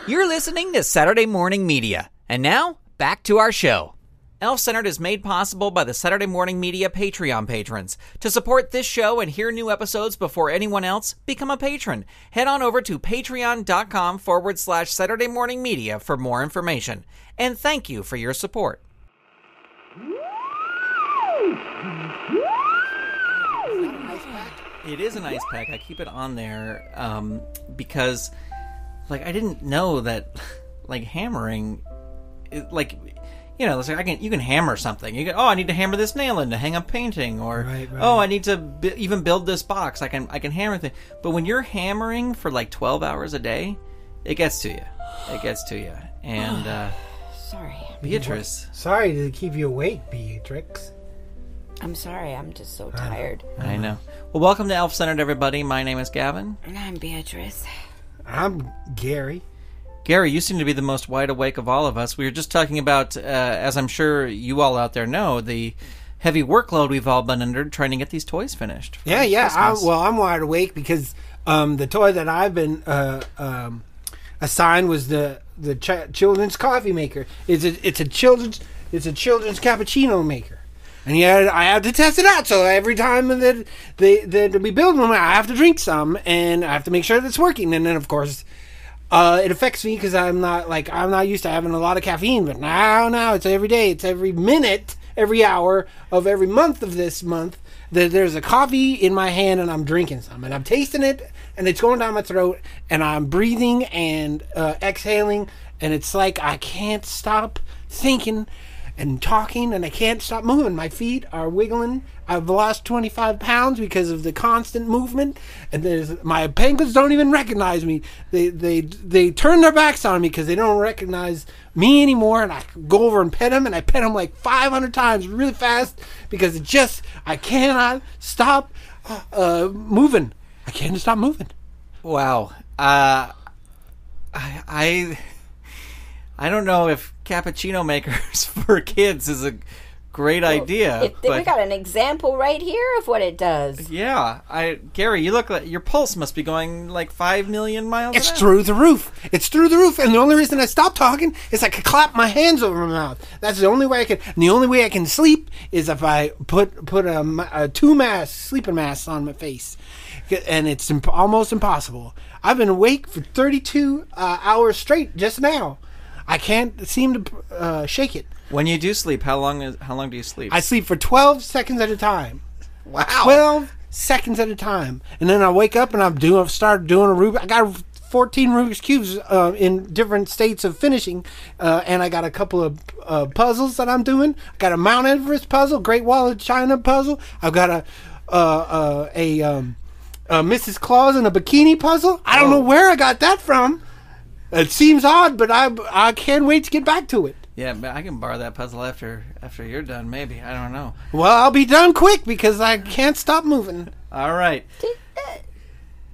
You're listening to Saturday Morning Media. And now, back to our show. Elf Centered is made possible by the Saturday Morning Media Patreon patrons. To support this show and hear new episodes before anyone else, become a patron. Head on over to patreon.com/Saturday Morning Media for more information. And thank you for your support. It is an ice pack. I keep it on there because, like, I didn't know that, like, hammering, it's like you can hammer something. You can, I need to hammer this nail in to hang a painting, or right. I need to even build this box. I can hammer things. But when you're hammering for like 12 hours a day, it gets to you. And Sorry. Beatrice. Sorry to keep you awake, Beatrice. I'm sorry. I'm just so tired. I know. Well, welcome to Elf Centered, everybody. My name is Gavin. And I'm Beatrice. I'm Gary. Gary, you seem to be the most wide awake of all of us. We were just talking about, as I'm sure you all out there know, the heavy workload we've all been under trying to get these toys finished. Yeah. I'm wide awake because the toy that I've been assigned was the children's coffee maker. It's a children's cappuccino maker. And yeah, I have to test it out. So every time that we build one, I have to drink some, and I have to make sure that it's working. And then, of course, it affects me because I'm not used to having a lot of caffeine. But now it's every day. It's every minute, every hour of every month of this month that there's a coffee in my hand and I'm drinking some. And I'm tasting it, and it's going down my throat, and I'm breathing and exhaling. And it's like I can't stop thinking and talking, and I can't stop moving. My feet are wiggling. I've lost 25 pounds because of the constant movement, and my penguins don't even recognize me. They turn their backs on me because they don't recognize me anymore, and I go over and pet them, and I pet them like 500 times really fast because I cannot stop moving. I can't stop moving. Wow. I don't know if cappuccino makers for kids is a great idea. We got an example right here of what it does. Yeah. Gary, you look like your pulse must be going like 5 million miles It's an hour. through the roof. It's through the roof. And the only reason I stop talking is I can clap my hands over my mouth. That's the only way I can. And the only way I can sleep is if I put a sleeping mask on my face. And it's almost impossible. I've been awake for 32 hours straight just now. I can't seem to shake it. When you do sleep, how long do you sleep? I sleep for 12 seconds at a time. Wow. 12 seconds at a time. And then I wake up and start doing a Rubik. I got 14 Rubik's Cubes in different states of finishing. And I got a couple of puzzles that I'm doing. I got a Mount Everest puzzle, Great Wall of China puzzle. I've got a Mrs. Claus and a bikini puzzle. I don't know where I got that from. It seems odd, but I can't wait to get back to it. Yeah, but I can borrow that puzzle after you're done, maybe. I don't know. Well, I'll be done quick because I can't stop moving. All right.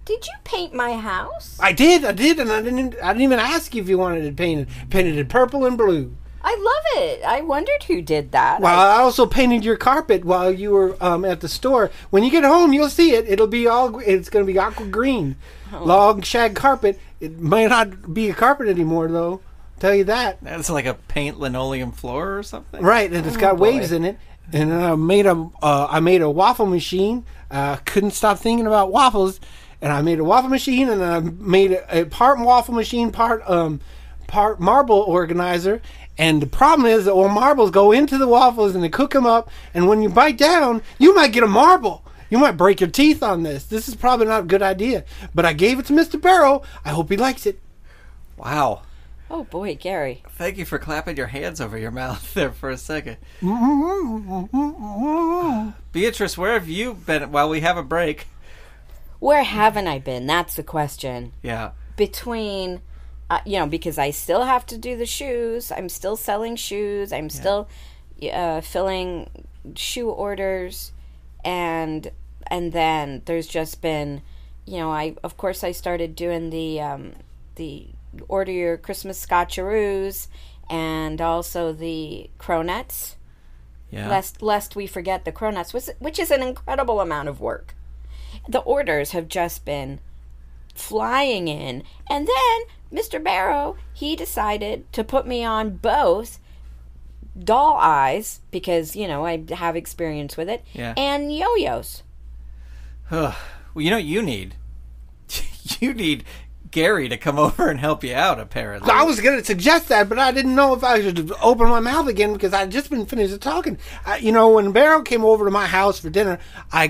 Did you paint my house? I did, and I didn't even ask you if you wanted it painted. Painted it purple and blue. I love it. I wondered who did that. Well, I also painted your carpet while you were at the store. When you get home, you'll see it. It's going to be aqua green. Long shag carpet. It might not be a carpet anymore, though. I'll tell you that. That's like a paint linoleum floor or something? Right, and it's got waves in it. And I made a waffle machine. Couldn't stop thinking about waffles. And I made a waffle machine, and I made a part waffle machine, part marble organizer. And the problem is that marbles go into the waffles and they cook them up. And when you bite down, you might get a marble. You might break your teeth on this. This is probably not a good idea. But I gave it to Mr. Barrow. I hope he likes it. Wow. Oh, boy, Gary. Thank you for clapping your hands over your mouth there for a second. Beatrice, where have you been while we have a break? Where haven't I been? That's the question. Yeah. Between, because I still have to do the shoes. I'm still selling shoes. I'm still filling shoe orders. And then there's just been, I started doing the order your Christmas scotcheroos and also the cronuts. Yeah. Lest we forget the cronuts, which is an incredible amount of work. The orders have just been flying in, and then Mr. Barrow, he decided to put me on both doll eyes, because, I have experience with it, and yo-yos. Well, you know what you need? You need Gary to come over and help you out, apparently. I was going to suggest that, but I didn't know if I should open my mouth again because I'd just been finished talking. When Barrow came over to my house for dinner, I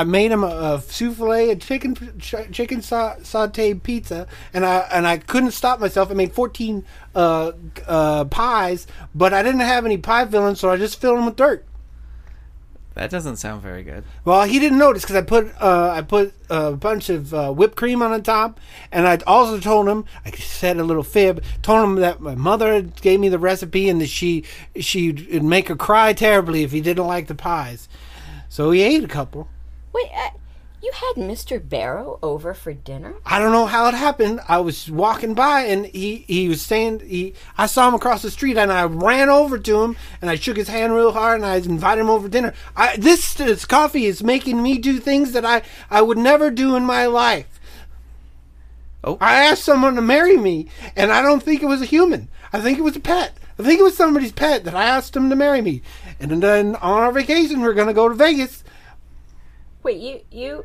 made him a souffle, a chicken sauté pizza, and I couldn't stop myself. I made 14 pies, but I didn't have any pie filling, so I just filled them with dirt. That doesn't sound very good. Well, he didn't notice because I put a bunch of whipped cream on the top, and I also told him, I said a little fib, told him that my mother gave me the recipe and that she'd make her cry terribly if he didn't like the pies. So he ate a couple. Wait, you had Mr. Barrow over for dinner? I don't know how it happened. I was walking by and he was saying, I saw him across the street and I ran over to him and I shook his hand real hard and I invited him over dinner. This coffee is making me do things that I would never do in my life. Oh. I asked someone to marry me and I don't think it was a human. I think it was a pet. I think it was somebody's pet that I asked him to marry me. And then on our vacation, we're going to go to Vegas. Wait, you...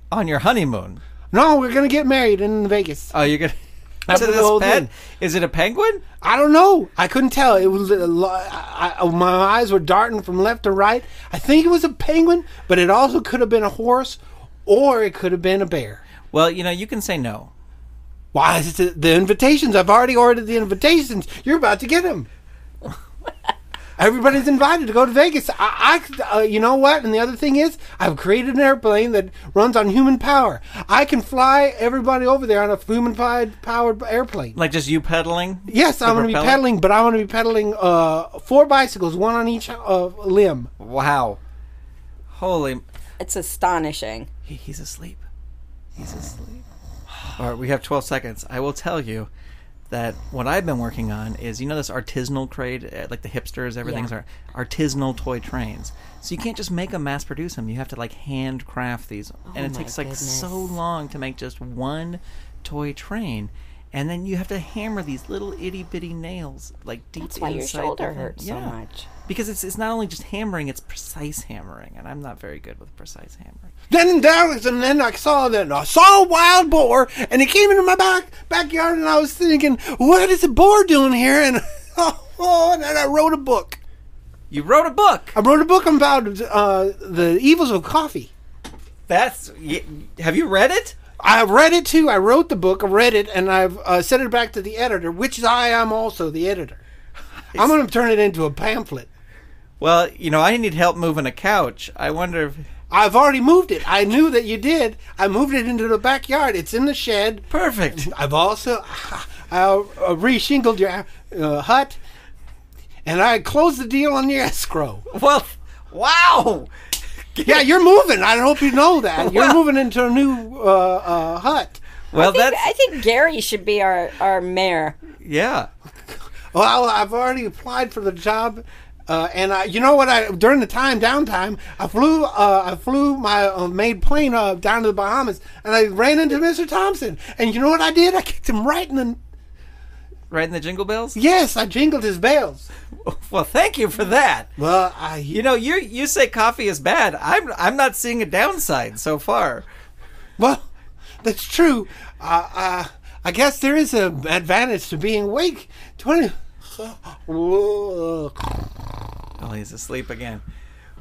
On your honeymoon? No, we're going to get married in Vegas. Oh, you're going to this pet? Is it a penguin? I don't know. I couldn't tell. It was my eyes were darting from left to right. I think it was a penguin, but it also could have been a horse, or it could have been a bear. Well, you can say no. Why? It's the invitations. I've already ordered the invitations. You're about to get them. Everybody's invited to go to Vegas. You know what? And the other thing is, I've created an airplane that runs on human power. I can fly everybody over there on a human-powered airplane. Like just you pedaling? Yes, I'm going to be pedaling, but I'm going to be pedaling 4 bicycles, one on each limb. Wow. Holy... It's astonishing. He's asleep. He's asleep. All right, we have 12 seconds. I will tell you that what I've been working on is, this artisanal trade, like the hipsters, everything's artisanal toy trains. So you can't just make them, mass produce them. You have to handcraft these. And it takes so long to make just one toy train. And then you have to hammer these little itty bitty nails deep inside. That's why your shoulder hurts so much. Because it's not only just hammering, it's precise hammering, and I'm not very good with precise hammering. Then I saw a wild boar, and it came into my backyard, and I was thinking, what is a boar doing here? And and then I wrote a book. You wrote a book? I wrote a book about the evils of coffee. Have you read it? I read it too. I wrote the book, I read it, and I've sent it back to the editor, which I am also the editor. I'm going to turn it into a pamphlet. Well, I need help moving a couch. I wonder if... I've already moved it. I knew that you did. I moved it into the backyard. It's in the shed. Perfect. I've also re-shingled your hut, and I closed the deal on your escrow. Well, wow. Yeah, you're moving. I hope you know that. You're moving into a new hut. Well, I think Gary should be our mayor. Yeah. Well, I've already applied for the job, and you know what? During the downtime, I flew my maid plane down to the Bahamas, and I ran into Mr. Thompson. And you know what I did? I kicked him right in the jingle bells? Yes, I jingled his bells. Well, thank you for that. Well, you say coffee is bad. I'm not seeing a downside so far. Well, that's true. I guess there is an advantage to being awake. Oh, he's asleep again.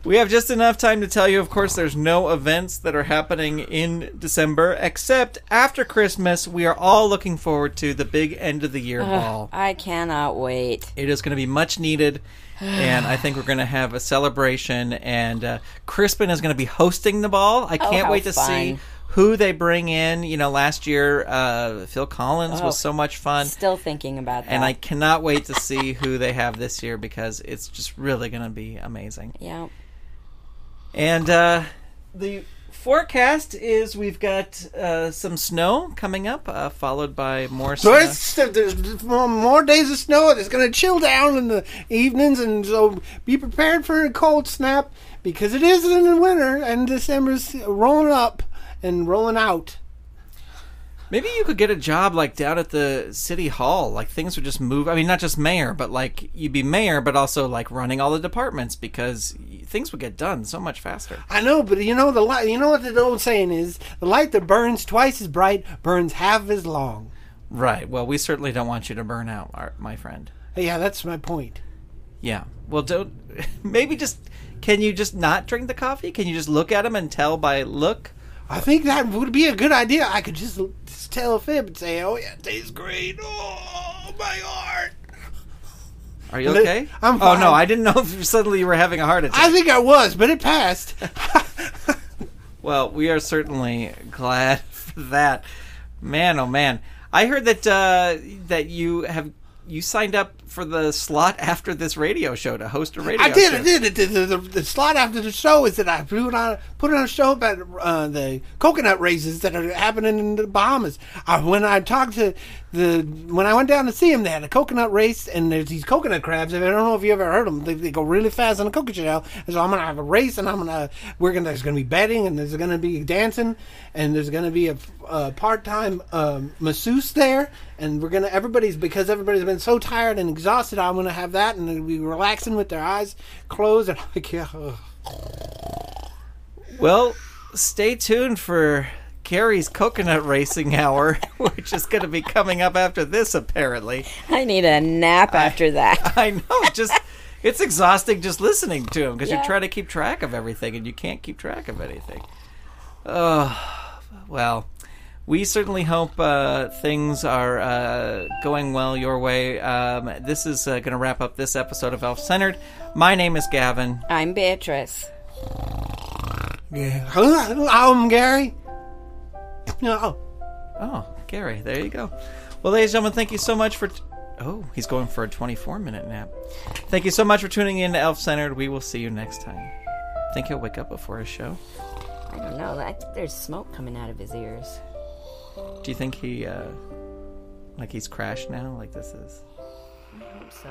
We have just enough time to tell you, of course, there's no events that are happening in December, except after Christmas, we are all looking forward to the big end-of-the-year ball. I cannot wait. It is going to be much needed, and I think we're going to have a celebration, and Crispin is going to be hosting the ball. I can't wait to see who they bring in. Last year, Phil Collins was so much fun. Still thinking about that. And I cannot wait to see who they have this year because it's just really going to be amazing. Yeah. And the forecast is we've got some snow coming up, followed by more snow. So there's more days of snow. It's going to chill down in the evenings, and so be prepared for a cold snap because it is in the winter, and December's rolling up and rolling out. Maybe you could get a job like down at the city hall. Like things would just move. I mean, not just mayor, but like you'd be mayor, but also like running all the departments because things would get done so much faster. I know, but you know the light. You know what the old saying is: the light that burns twice as bright burns half as long. Right. Well, we certainly don't want you to burn out, my friend. Yeah, that's my point. Yeah. Well, don't. Maybe just. Can you just not drink the coffee? Can you just look at him and tell by look? I think that would be a good idea. I could just tell a fib and say, "Oh yeah, it tastes great." Oh my heart. Are you okay? I'm fine. Oh no, I didn't know if suddenly you were having a heart attack. I think I was, but it passed. Well, we are certainly glad for that. Man, oh man. I heard that that you signed up for the slot after this radio show to host a radio show. I did. The slot after the show is that I put on a show about the coconut races that are happening in the Bahamas. When I went down to see them, they had a coconut race, and there's these coconut crabs. I don't know if you ever heard them. They go really fast on a coconut shell. And so I'm gonna have a race, and there's gonna be betting, and there's gonna be dancing, and there's gonna be a part-time masseuse there, and everybody's been so tired and exhausted. I'm gonna have that, and they'll be relaxing with their eyes closed, and like, yeah. Well, stay tuned for Gary's Coconut Racing Hour, which is going to be coming up after this, apparently. I need a nap after that. I know. It's exhausting just listening to him because you're trying to keep track of everything, and you can't keep track of anything. Oh, well, we certainly hope things are going well your way. This is going to wrap up this episode of Elf-Centered. My name is Gavin. I'm Beatrice. Yeah. I'm Gary. No. Oh, Gary, there you go. Well, ladies and gentlemen, thank you so much for... he's going for a 24-minute nap. Thank you so much for tuning in to Elf-Centered. We will see you next time. Think he'll wake up before his show? I don't know. There's smoke coming out of his ears. Do you think he, he's crashed now, like this is? I hope so.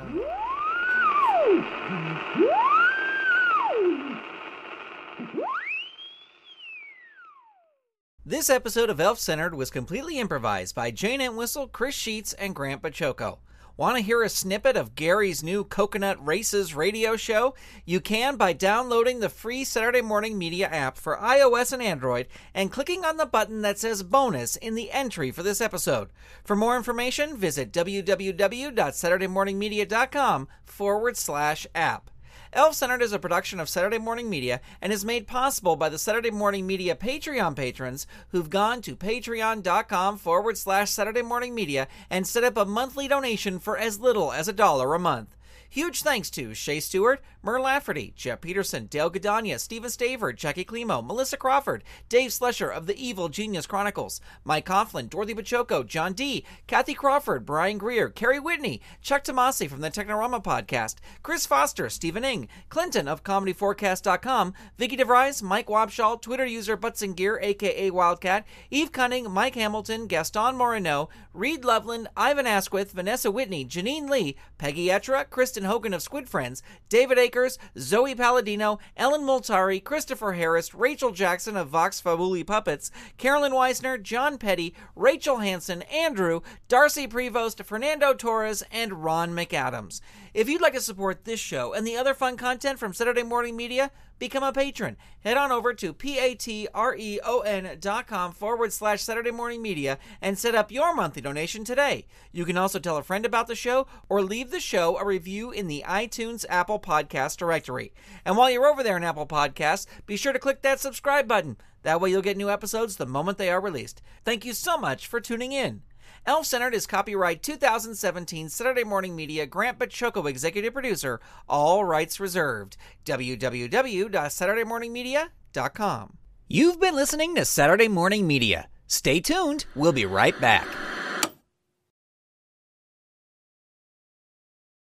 This episode of Elf-Centered was completely improvised by Jayne Entwistle, Chris Sheets, and Grant Baciocco. Want to hear a snippet of Gary's new Coconut Races radio show? You can by downloading the free Saturday Morning Media app for iOS and Android and clicking on the button that says bonus in the entry for this episode. For more information, visit www.saturdaymorningmedia.com/app. Elf-Centered is a production of Saturday Morning Media and is made possible by the Saturday Morning Media Patreon patrons who've gone to patreon.com/Saturday Morning Media and set up a monthly donation for as little as $1 a month. Huge thanks to Shay Stewart, Mer Lafferty, Jeff Peterson, Dale Gadania, Stephen Staver, Jackie Klimo, Melissa Crawford, Dave Slesher of the Evil Genius Chronicles, Mike Coughlin, Dorothy Baciocco, John D., Kathy Crawford, Brian Greer, Carrie Whitney, Chuck Tomasi from the Technorama Podcast, Chris Foster, Stephen Ing, Clinton of ComedyForecast.com, Vicky DeVries, Mike Wabshall, Twitter user Butts and Gear, a.k.a. Wildcat, Eve Cunning, Mike Hamilton, Gaston Moreno, Reed Loveland, Ivan Asquith, Vanessa Whitney, Janine Lee, Peggy Etra, Kristen Hogan of Squid Friends, David Akers, Zoe Palladino, Ellen Multari, Christopher Harris, Rachel Jackson of Vox Fabuli Puppets, Carolyn Weisner, John Petty, Rachel Hansen, Andrew, Darcy Prevost, Fernando Torres, and Ron McAdams. If you'd like to support this show and the other fun content from Saturday Morning Media, become a patron. Head on over to patreon.com/Saturday Morning Media and set up your monthly donation today. You can also tell a friend about the show or leave the show a review in the iTunes Apple Podcast directory. And while you're over there in Apple Podcasts, be sure to click that subscribe button. That way you'll get new episodes the moment they are released. Thank you so much for tuning in. Elf-Centered is copyright 2017 Saturday Morning Media, Grant Baciocco, executive producer, all rights reserved. www.saturdaymorningmedia.com. You've been listening to Saturday Morning Media. Stay tuned. We'll be right back.